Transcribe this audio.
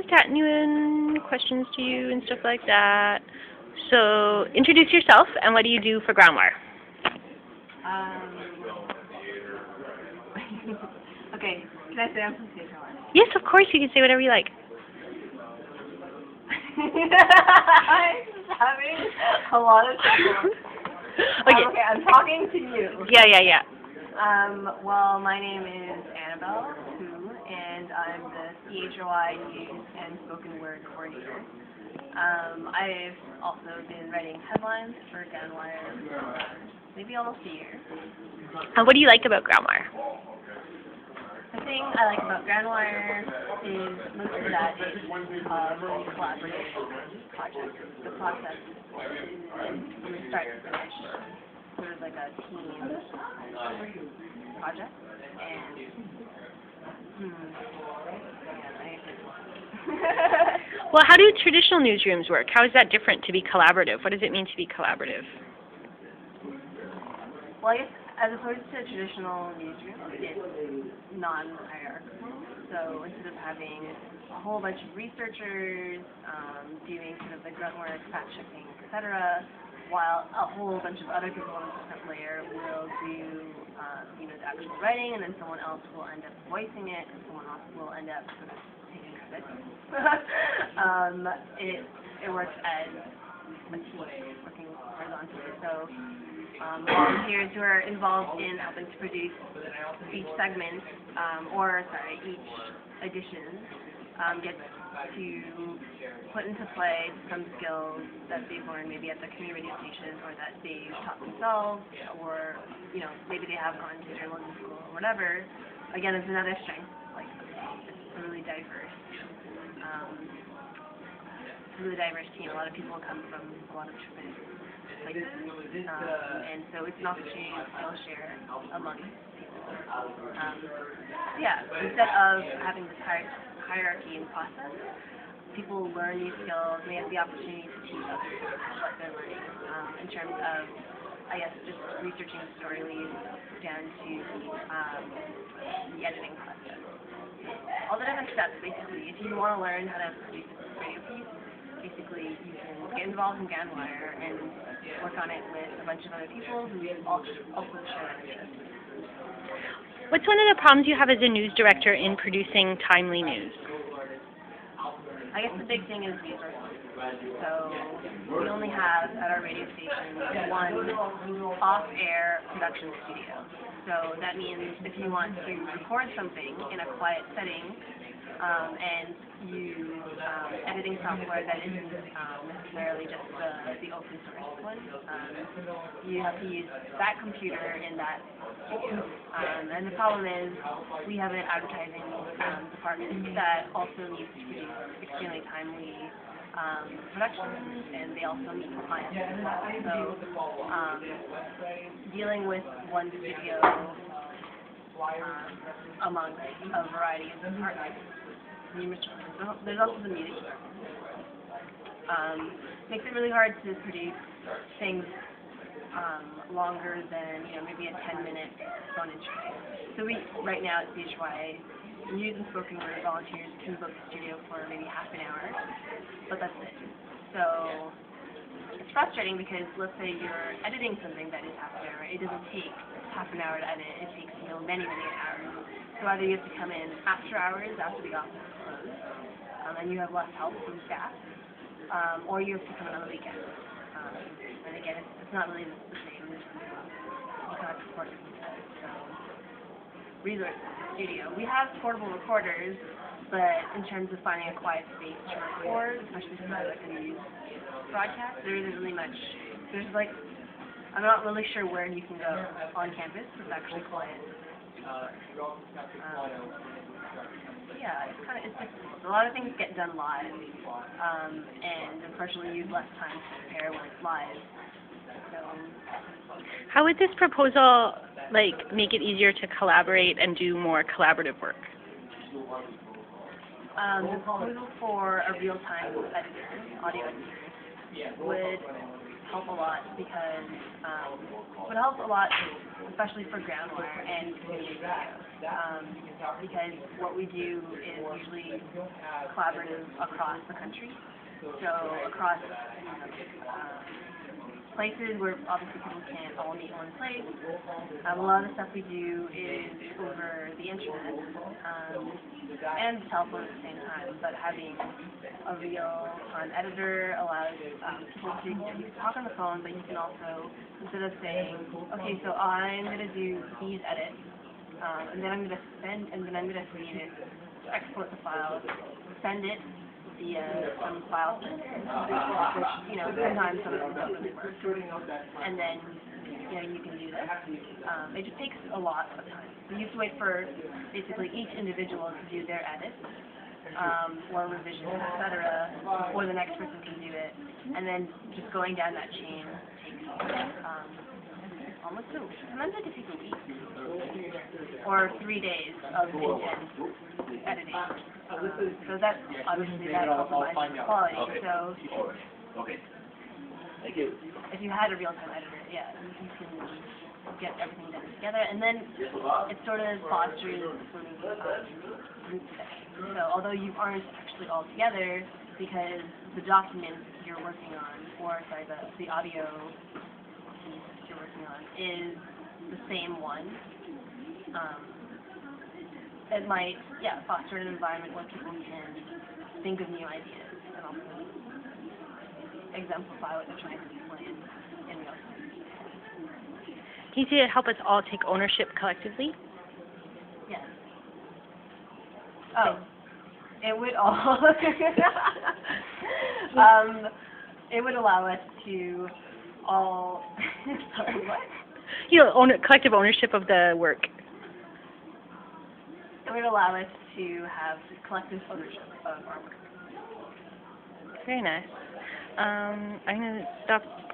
chatting you and questions to you and stuff like that. So, introduce yourself and what do you do for Groundwire? Okay, can I say I'm from Stage One? Yes, of course, you can say whatever you like. I'm just having a lot of trouble. Okay. Okay, I'm talking to you. Yeah. Well, my name is Annabelle Hu, and I'm the CHOI News and Spoken Word Coordinator. I've also been writing headlines for Groundwire for maybe almost a year. And what do you like about Groundwire? The thing I like about Groundwire is mostly that it's a really collaborative project. The process is from the start to finish, sort of like a team project. And Well, how do traditional newsrooms work? How is that different to be collaborative? What does it mean to be collaborative? Well, I guess as opposed to traditional newsrooms, it's non-hierarchical. So instead of having a whole bunch of researchers doing sort of the grunt work, fact checking, etc., while a whole bunch of other people on a different layer will do the actual writing, and then someone else will end up voicing it, and someone else will end up sort of taking credit. It works as a team working horizontally. So volunteers who are involved in helping to produce each segment, each edition, gets to put into play some skills that they've learned maybe at the community radio station, or that they've taught themselves, or maybe they have gone to journalism school or whatever. Again, it's another strength. Like, it's a really diverse team. A lot of people come from a lot of different places, and so it's an opportunity to skill share among people. Instead of having this hierarchy and process, people learn these skills, and they have the opportunity to teach others what they're learning in terms of, I guess, just researching story leads down to the editing process. All the different steps, basically. If you want to learn how to produce a radio piece, basically you can get involved in Groundwire and work on it with a bunch of other people who also share that interest. What's one of the problems you have as a news director in producing timely news? I guess the big thing is resources. So we only have at our radio station one off-air production studio. So that means if you want to record something in a quiet setting and use editing software that isn't necessarily just the open source one, you have to use that computer in that. And the problem is we have an advertising department that also needs to produce extremely timely productions, and they also meet clients. So dealing with one studio amongst a variety of departments, there's also the music department. Makes it really hard to produce things longer than maybe a 10-minute phone interview. So we right now at CHY, news and spoken word volunteers can book the studio for maybe half an hour, but that's it. So it's frustrating because let's say you're editing something that is half an hour. It doesn't take half an hour to edit. It takes many hours. So either you have to come in after hours, after the office is closed, and you have less help from staff, or you have to come in on the weekend. And again, it's not really the same. You cannot support it. So resources, studio. We have portable recorders, but in terms of finding a quiet space to record, especially for like a news broadcast, there isn't really much. I'm not really sure where you can go on campus that's actually quiet. It's difficult. A lot of things get done live, and unfortunately you have less time to prepare when it's live. So, how would this proposal make it easier to collaborate and do more collaborative work? The proposal for a real-time editor, audio editor, would help a lot because would help a lot, especially for groundwater and community radio, because what we do is usually collaborative across the country. So across places where obviously people can't all meet in one place. A lot of the stuff we do is over the internet and telephone at the same time, but having a real-time editor allows people to talk on the phone, but you can also, instead of saying, okay, so I'm going to do these edits, and then I'm going to save it, export the file, send it via some file sender, which, sometimes some of them don't really work. And then, you can do this. It just takes a lot of time. So you have to wait for basically each individual to do their edits, or revisions, etc., before the next person can do it. And then just going down that chain takes almost sometimes it can take a week or 3 days of intense editing. So that's obviously that compromises quality. So if you had a real-time editor, yeah, you can get everything done together, and then it sort of fosters sort of group sessions. So although you aren't actually all together, because the document you're working on, or sorry, the audio piece you're working on is the same one. It might, foster an environment where people can think of new ideas and also exemplify what they're trying to explain in real time. Can you see it help us all take ownership collectively? Yes. Oh, it would all. It would allow us to all. Sorry, what? Collective ownership of the work. It would allow us to have collective ownership of our work. Very nice. I'm going to stop